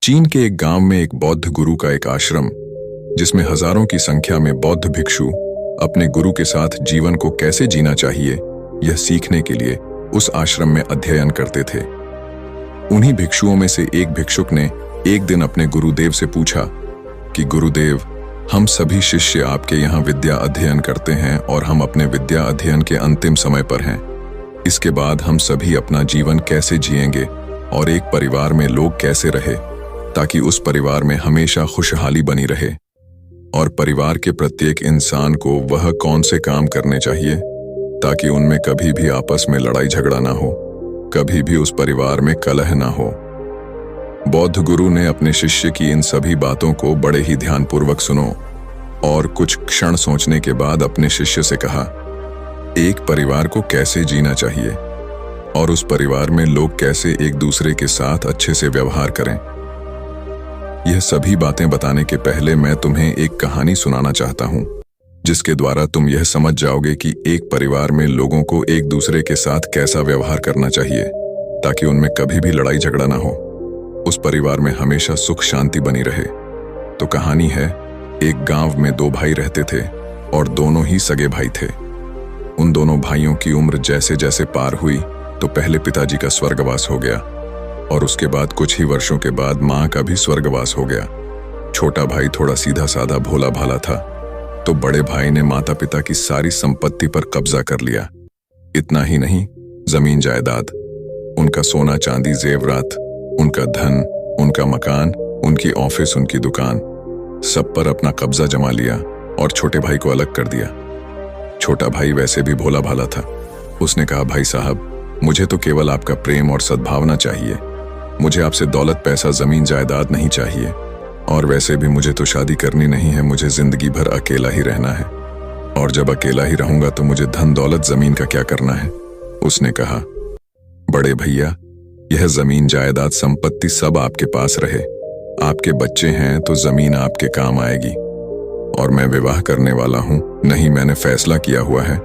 चीन के एक गांव में एक बौद्ध गुरु का एक आश्रम, जिसमें हजारों की संख्या में बौद्ध भिक्षु अपने गुरु के साथ जीवन को कैसे जीना चाहिए यह सीखने के लिए उस आश्रम में अध्ययन करते थे। उन्हीं भिक्षुओं में से एक भिक्षुक ने एक दिन अपने गुरुदेव से पूछा कि गुरुदेव, हम सभी शिष्य आपके यहाँ विद्या अध्ययन करते हैं और हम अपने विद्या अध्ययन के अंतिम समय पर हैं। इसके बाद हम सभी अपना जीवन कैसे जिएंगे और एक परिवार में लोग कैसे रहे ताकि उस परिवार में हमेशा खुशहाली बनी रहे, और परिवार के प्रत्येक इंसान को वह कौन से काम करने चाहिए ताकि उनमें कभी भी आपस में लड़ाई झगड़ा ना हो, कभी भी उस परिवार में कलह ना हो। बौद्ध गुरु ने अपने शिष्य की इन सभी बातों को बड़े ही ध्यानपूर्वक सुनो और कुछ क्षण सोचने के बाद अपने शिष्य से कहा, एक परिवार को कैसे जीना चाहिए और उस परिवार में लोग कैसे एक दूसरे के साथ अच्छे से व्यवहार करें। यह सभी बातें बताने के पहले मैं तुम्हें एक कहानी सुनाना चाहता हूं, जिसके द्वारा तुम यह समझ जाओगे कि एक परिवार में लोगों को एक दूसरे के साथ कैसा व्यवहार करना चाहिए ताकि उनमें कभी भी लड़ाई झगड़ा ना हो, उस परिवार में हमेशा सुख शांति बनी रहे। तो कहानी है, एक गांव में दो भाई रहते थे और दोनों ही सगे भाई थे। उन दोनों भाइयों की उम्र जैसे जैसे पार हुई तो पहले पिताजी का स्वर्गवास हो गया और उसके बाद कुछ ही वर्षों के बाद मां का भी स्वर्गवास हो गया। छोटा भाई थोड़ा सीधा साधा भोला भाला था, तो बड़े भाई ने माता पिता की सारी संपत्ति पर कब्जा कर लिया। इतना ही नहीं, जमीन जायदाद, उनका सोना चांदी जेवरात, उनका धन, उनका मकान, उनकी ऑफिस, उनकी दुकान, सब पर अपना कब्जा जमा लिया और छोटे भाई को अलग कर दिया। छोटा भाई वैसे भी भोला भाला था। उसने कहा, भाई साहब, मुझे तो केवल आपका प्रेम और सद्भावना चाहिए। मुझे आपसे दौलत, पैसा, जमीन जायदाद नहीं चाहिए, और वैसे भी मुझे तो शादी करनी नहीं है। मुझे जिंदगी भर अकेला ही रहना है, और जब अकेला ही रहूंगा तो मुझे धन दौलत जमीन का क्या करना है। उसने कहा, बड़े भैया, यह जमीन जायदाद संपत्ति सब आपके पास रहे। आपके बच्चे हैं तो जमीन आपके काम आएगी, और मैं विवाह करने वाला हूं, नहीं, मैंने फैसला किया हुआ है।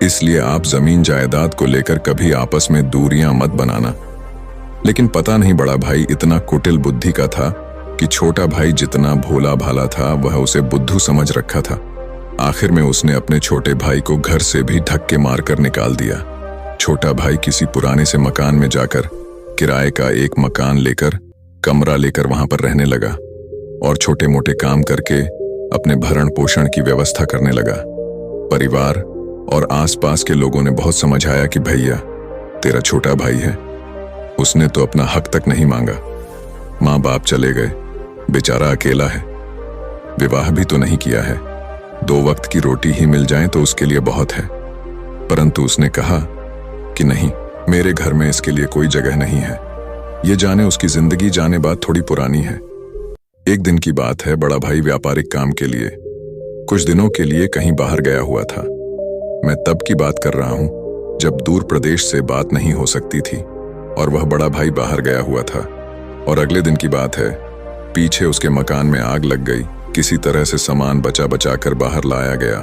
इसलिए आप जमीन जायदाद को लेकर कभी आपस में दूरियां मत बनाना। लेकिन पता नहीं बड़ा भाई इतना कुटिल बुद्धि का था कि छोटा भाई जितना भोला भाला था वह उसे बुद्धू समझ रखा था। आखिर में उसने अपने छोटे भाई को घर से भी धक्के मारकर निकाल दिया। छोटा भाई किसी पुराने से मकान में जाकर किराए का एक मकान लेकर, कमरा लेकर वहां पर रहने लगा और छोटे मोटे काम करके अपने भरण पोषण की व्यवस्था करने लगा। परिवार और आसपास के लोगों ने बहुत समझाया कि भैया, तेरा छोटा भाई है, उसने तो अपना हक तक नहीं मांगा। माँ बाप चले गए, बेचारा अकेला है, विवाह भी तो नहीं किया है, 2 वक्त की रोटी ही मिल जाए तो उसके लिए बहुत है। परंतु उसने कहा कि नहीं, मेरे घर में इसके लिए कोई जगह नहीं है। ये जाने उसकी जिंदगी, जाने बात थोड़ी पुरानी है। एक दिन की बात है, बड़ा भाई व्यापारिक काम के लिए कुछ दिनों के लिए कहीं बाहर गया हुआ था। मैं तब की बात कर रहा हूं जब दूर प्रदेश से बात नहीं हो सकती थी और वह बड़ा भाई बाहर गया हुआ था। और अगले दिन की बात है, पीछे उसके मकान में आग लग गई। किसी तरह से सामान बचा बचा कर बाहर लाया गया।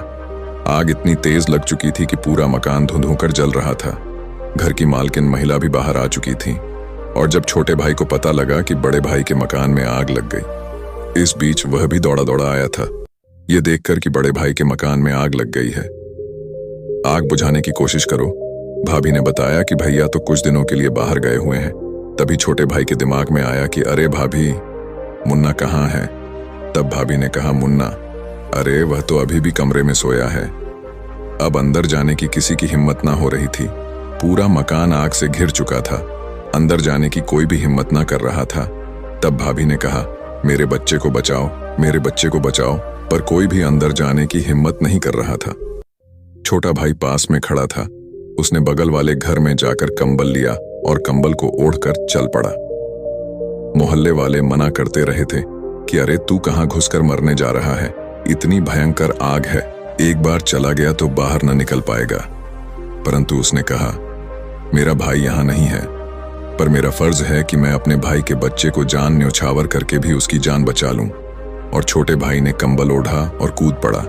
आग इतनी तेज लग चुकी थी कि पूरा मकान धुंधु कर जल रहा था। घर की मालकिन महिला भी बाहर आ चुकी थी, और जब छोटे भाई को पता लगा कि बड़े भाई के मकान में आग लग गई, इस बीच वह भी दौड़ा दौड़ा आया था, ये देखकर कि बड़े भाई के मकान में आग लग गई है। आग बुझाने की कोशिश करो। भाभी ने बताया कि भैया तो कुछ दिनों के लिए बाहर गए हुए हैं। तभी छोटे भाई के दिमाग में आया कि अरे भाभी, मुन्ना कहाँ है। तब भाभी ने कहा, मुन्ना, अरे वह तो अभी भी कमरे में सोया है। अब अंदर जाने की किसी की हिम्मत ना हो रही थी। पूरा मकान आग से घिर चुका था, अंदर जाने की कोई भी हिम्मत ना कर रहा था। तब भाभी ने कहा, मेरे बच्चे को बचाओ, मेरे बच्चे को बचाओ, पर कोई भी अंदर जाने की हिम्मत नहीं कर रहा था। छोटा भाई पास में खड़ा था। उसने बगल वाले घर में जाकर कंबल लिया और कंबल को ओढ़कर चल पड़ा। मोहल्ले वाले मना करते रहे थे कि अरे तू कहां घुसकर मरने जा रहा है, इतनी भयंकर आग है, एक बार चला गया तो बाहर न निकल पाएगा। परंतु उसने कहा, मेरा भाई यहां नहीं है, पर मेरा फर्ज है कि मैं अपने भाई के बच्चे को जान न्योछावर करके भी उसकी जान बचा लूं। और छोटे भाई ने कंबल ओढ़ा और कूद पड़ा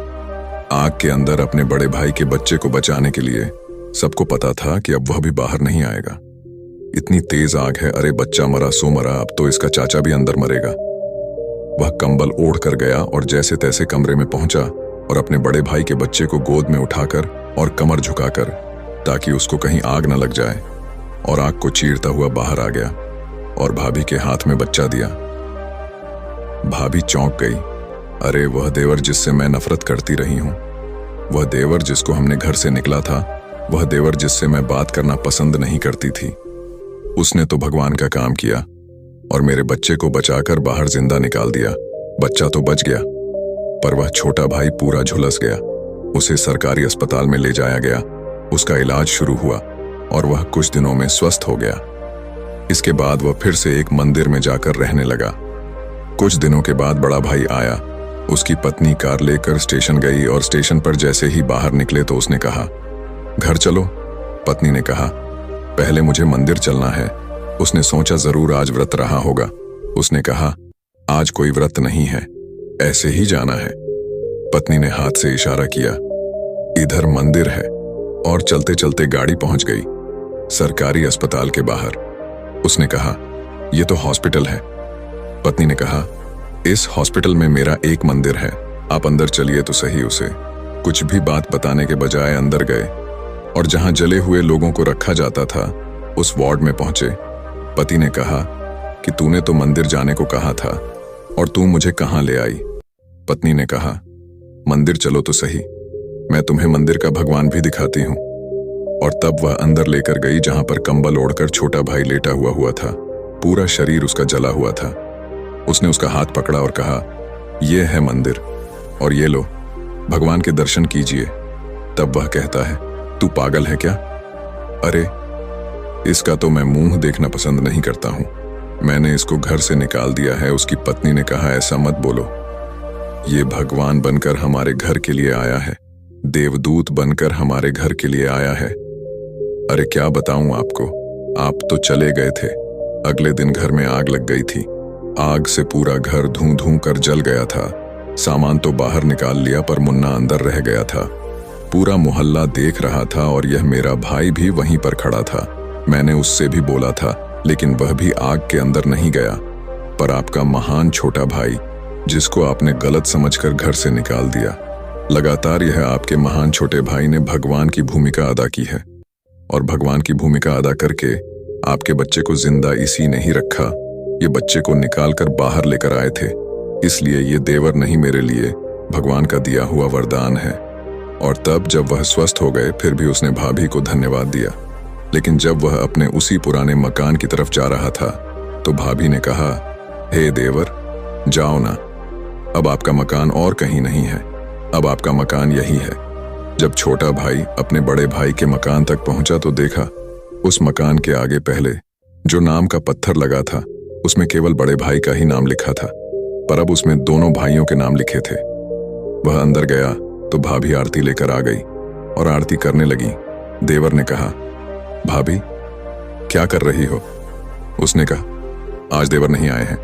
आग के अंदर अपने बड़े भाई के बच्चे को बचाने के लिए। सबको पता था कि अब वह भी बाहर नहीं आएगा। इतनी तेज आग है, अरे बच्चा मरा सो मरा, अब तो इसका चाचा भी अंदर मरेगा। वह कंबल ओढ़ कर गया और जैसे तैसे कमरे में पहुंचा और अपने बड़े भाई के बच्चे को गोद में उठाकर और कमर झुकाकर, ताकि उसको कहीं आग न लग जाए, और आग को चीरता हुआ बाहर आ गया और भाभी के हाथ में बच्चा दिया। भाभी चौंक गई। अरे वह देवर जिससे मैं नफरत करती रही हूं, वह देवर जिसको हमने घर से निकला था, वह देवर जिससे मैं बात करना पसंद नहीं करती थी, उसने तो भगवान का काम किया और मेरे बच्चे को बचाकर बाहर जिंदा निकाल दिया। बच्चा तो बच गया, पर वह छोटा भाई पूरा झुलस गया। उसे सरकारी अस्पताल में ले जाया गया, उसका इलाज शुरू हुआ और वह कुछ दिनों में स्वस्थ हो गया। इसके बाद वह फिर से एक मंदिर में जाकर रहने लगा। कुछ दिनों के बाद बड़ा भाई आया। उसकी पत्नी कार लेकर स्टेशन गई और स्टेशन पर जैसे ही बाहर निकले तो उसने कहा, घर चलो। पत्नी ने कहा, पहले मुझे मंदिर चलना है। उसने सोचा जरूर आज व्रत रहा होगा। उसने कहा, आज कोई व्रत नहीं है, ऐसे ही जाना है। पत्नी ने हाथ से इशारा किया, इधर मंदिर है, और चलते चलते गाड़ी पहुंच गई सरकारी अस्पताल के बाहर। उसने कहा, यह तो हॉस्पिटल है। पत्नी ने कहा, इस हॉस्पिटल में मेरा एक मंदिर है, आप अंदर चलिए तो सही। उसे कुछ भी बात बताने के बजाय अंदर गए और जहां जले हुए लोगों को रखा जाता था उस वार्ड में पहुंचे। पति ने कहा कि तूने तो मंदिर जाने को कहा था और तू मुझे कहां ले आई। पत्नी ने कहा, मंदिर चलो तो सही, मैं तुम्हें मंदिर का भगवान भी दिखाती हूं। और तब वह अंदर लेकर गई जहां पर कंबल ओढ़कर छोटा भाई लेटा हुआ था, पूरा शरीर उसका जला हुआ था। उसने उसका हाथ पकड़ा और कहा, यह है मंदिर और ये लो, भगवान के दर्शन कीजिए। तब वह कहता है, तू पागल है क्या? अरे इसका तो मैं मुंह देखना पसंद नहीं करता हूं, मैंने इसको घर से निकाल दिया है। उसकी पत्नी ने कहा, ऐसा मत बोलो, ये भगवान बनकर हमारे घर के लिए आया है, देवदूत बनकर हमारे घर के लिए आया है। अरे क्या बताऊं आपको, आप तो चले गए थे, अगले दिन घर में आग लग गई थी। आग से पूरा घर धूं धूं कर जल गया था। सामान तो बाहर निकाल लिया पर मुन्ना अंदर रह गया था। पूरा मोहल्ला देख रहा था और यह मेरा भाई भी वहीं पर खड़ा था। मैंने उससे भी बोला था, लेकिन वह भी आग के अंदर नहीं गया। पर आपका महान छोटा भाई, जिसको आपने गलत समझकर घर से निकाल दिया, लगातार यह आपके महान छोटे भाई ने भगवान की भूमिका अदा की है। और भगवान की भूमिका अदा करके आपके बच्चे को जिंदा इसी ने ही रखा। ये बच्चे को निकाल कर बाहर लेकर आए थे, इसलिए ये देवर नहीं, मेरे लिए भगवान का दिया हुआ वरदान है। और तब जब वह स्वस्थ हो गए फिर भी उसने भाभी को धन्यवाद दिया। लेकिन जब वह अपने उसी पुराने मकान की तरफ जा रहा था तो भाभी ने कहा, हे देवर, जाओ ना, अब आपका मकान और कहीं नहीं है, अब आपका मकान यही है। जब छोटा भाई अपने बड़े भाई के मकान तक पहुंचा तो देखा उस मकान के आगे पहले जो नाम का पत्थर लगा था उसमें केवल बड़े भाई का ही नाम लिखा था, पर अब उसमें दोनों भाइयों के नाम लिखे थे। वह अंदर गया तो भाभी आरती लेकर आ गई और आरती करने लगी। देवर ने कहा, भाभी क्या कर रही हो? उसने कहा, आज देवर नहीं आए हैं,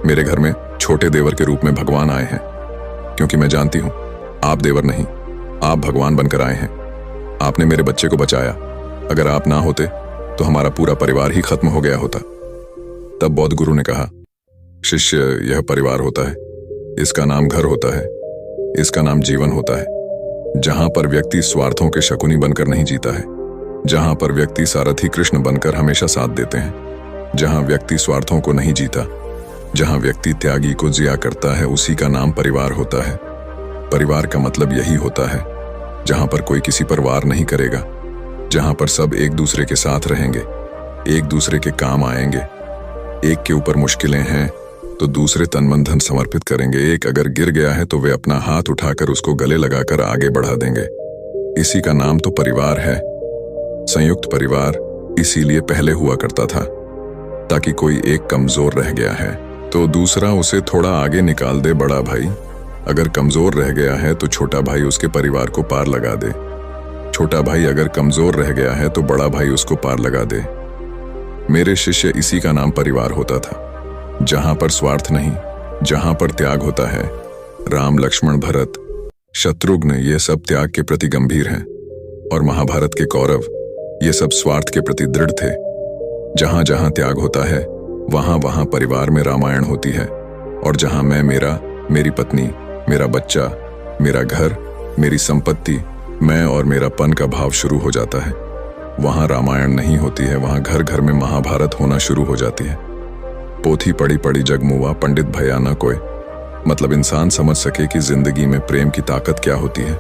मेरे घर में छोटे देवर के रूप में भगवान आए हैं, क्योंकि मैं जानती हूं आप देवर नहीं, आप भगवान बनकर आए हैं। आपने मेरे बच्चे को बचाया, अगर आप ना होते तो हमारा पूरा परिवार ही खत्म हो गया होता। तब बौद्ध गुरु ने कहा, शिष्य, यह परिवार होता है, इसका नाम घर होता है, इसका नाम जीवन होता है, जहां पर व्यक्ति स्वार्थों के शकुनी बनकर नहीं जीता है, जहां पर व्यक्ति सारथी कृष्ण बनकर हमेशा साथ देते हैं, जहां व्यक्ति स्वार्थों को नहीं जीता, जहां व्यक्ति त्यागी को जिया करता है, उसी का नाम परिवार होता है। परिवार का मतलब यही होता है, जहां पर कोई किसी पर वार नहीं करेगा, जहां पर सब एक दूसरे के साथ रहेंगे, एक दूसरे के काम आएंगे। एक के ऊपर मुश्किलें हैं तो दूसरे तन मन धन समर्पित करेंगे। एक अगर गिर गया है तो वे अपना हाथ उठाकर उसको गले लगाकर आगे बढ़ा देंगे। इसी का नाम तो परिवार है। संयुक्त परिवार इसीलिए पहले हुआ करता था, ताकि कोई एक कमजोर रह गया है तो दूसरा उसे थोड़ा आगे निकाल दे। बड़ा भाई अगर कमजोर रह गया है तो छोटा भाई उसके परिवार को पार लगा दे। छोटा भाई अगर कमजोर रह गया है तो बड़ा भाई उसको पार लगा दे। मेरे शिष्य, इसी का नाम परिवार होता था, जहां पर स्वार्थ नहीं, जहां पर त्याग होता है। राम, लक्ष्मण, भरत, शत्रुघ्न ये सब त्याग के प्रति गंभीर हैं, और महाभारत के कौरव ये सब स्वार्थ के प्रति दृढ़ थे। जहां जहां त्याग होता है वहां वहां परिवार में रामायण होती है। और जहां मैं, मेरी पत्नी, मेरा बच्चा, मेरा घर, मेरी संपत्ति, मैं और मेरापन का भाव शुरू हो जाता है, वहां रामायण नहीं होती है, वहां घर घर में महाभारत होना शुरू हो जाती है। पोथी पड़ी पड़ी जगमुआ, पंडित भया न कोय। मतलब इंसान समझ सके कि जिंदगी में प्रेम की ताकत क्या होती है।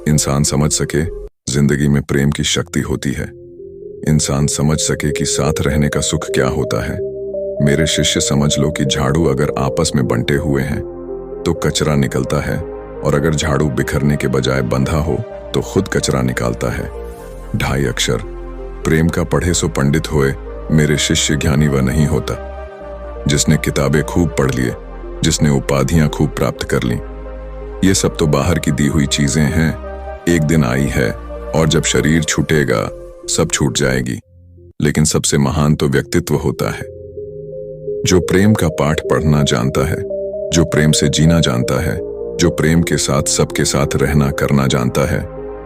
इंसान समझ सके जिंदगी में प्रेम की शक्ति होती है। इंसान समझ सके कि साथ रहने का सुख क्या होता है। मेरे शिष्य, समझ लो कि झाड़ू अगर आपस में बंटे हुए हैं तो कचरा निकलता है, और अगर झाड़ू बिखरने के बजाय बंधा हो तो खुद कचरा निकालता है। 2.5 अक्षर। प्रेम का पढ़े सो पंडित होए, मेरे शिष्य ज्ञानी वह नहीं होता जिसने किताबें खूब पढ़ लिए, जिसने उपाधियां खूब प्राप्त कर ली। ये सब तो बाहर की दी हुई चीजें हैं, एक दिन आई है, और जब शरीर छूटेगा सब छूट जाएगी। लेकिन सबसे महान तो व्यक्तित्व होता है, जो प्रेम का पाठ पढ़ना जानता है, जो प्रेम से जीना जानता है, जो प्रेम के साथ सबके साथ रहना करना जानता है,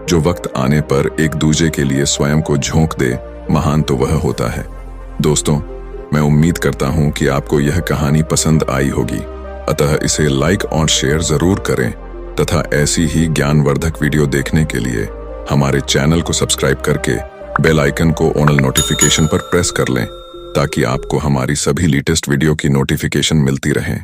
जो वक्त आने पर एक दूजे के लिए स्वयं को झोंक दे, महान तो वह होता है। दोस्तों, मैं उम्मीद करता हूं कि आपको यह कहानी पसंद आई होगी, अतः इसे लाइक और शेयर जरूर करें तथा ऐसी ही ज्ञानवर्धक वीडियो देखने के लिए हमारे चैनल को सब्सक्राइब करके बेल आइकन को ऑल नोटिफिकेशन पर प्रेस कर लें, ताकि आपको हमारी सभी लेटेस्ट वीडियो की नोटिफिकेशन मिलती रहे।